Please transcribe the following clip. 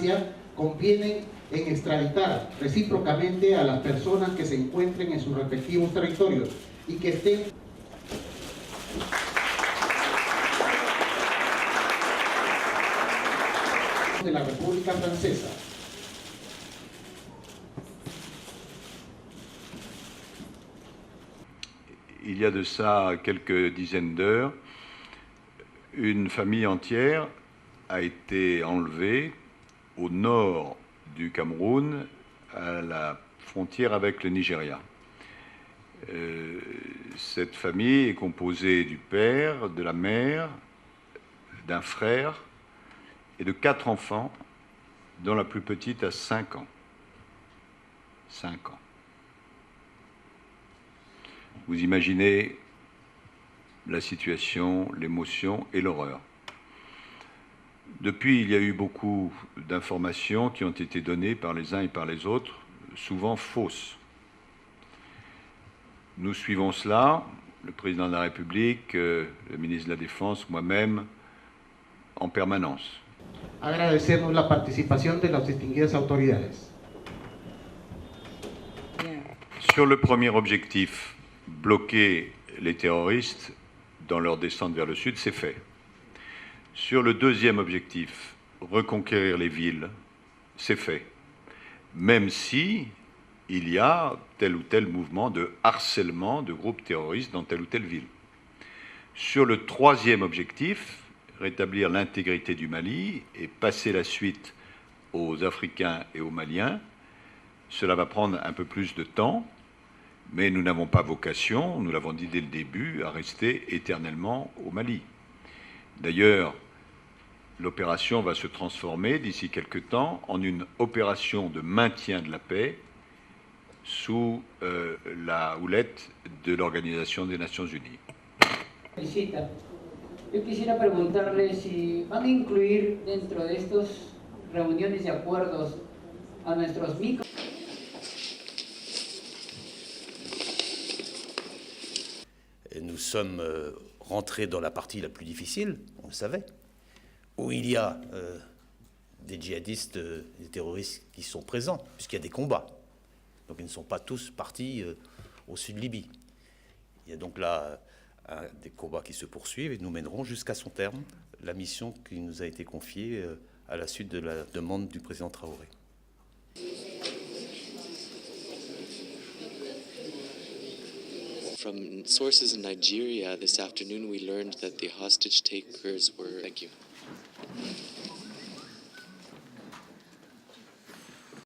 Francia convienen en extraditar recíprocamente a las personas que se encuentren en sus respectivos territorios y que estén de la República Francesa. Il y a de ça quelques dizaines d'heures, une famille entière a été enlevée au nord du Cameroun, à la frontière avec le Nigeria. Cette famille est composée du père, de la mère, d'un frère et de 4 enfants, dont la plus petite a 5 ans. 5 ans. Vous imaginez la situation, l'émotion et l'horreur. Depuis, il y a eu beaucoup d'informations qui ont été données par les uns et par les autres, souvent fausses. Nous suivons cela, le président de la République, le ministre de la Défense, moi-même, en permanence. Agradecemos la participación de las distinguidas autoridades. Sur le premier objectif, bloquer les terroristes dans leur descente vers le sud, c'est fait. Sur le deuxième objectif, reconquérir les villes, c'est fait. Même si il y a tel ou tel mouvement de harcèlement de groupes terroristes dans telle ou telle ville. Sur le troisième objectif, rétablir l'intégrité du Mali et passer la suite aux Africains et aux Maliens, cela va prendre un peu plus de temps, mais nous n'avons pas vocation, nous l'avons dit dès le début, à rester éternellement au Mali. D'ailleurs, l'opération va se transformer d'ici quelque temps en une opération de maintien de la paix sous la houlette de l'Organisation des Nations Unies. Yo quisiera preguntarle si van a incluir dentro de estas reuniones y acuerdos a nuestros micro. Nous sommes rentrés dans la partie la plus difficile, on le savait, où il y a des djihadistes, des terroristes qui sont présents, puisqu'il y a des combats. Donc ils ne sont pas tous partis au sud de Libye. Il y a donc là des combats qui se poursuivent et nous mènerons jusqu'à son terme la mission qui nous a été confiée à la suite de la demande du président Traoré. From sources in Nigeria this afternoon, we learned that the hostage takers were... Thank you.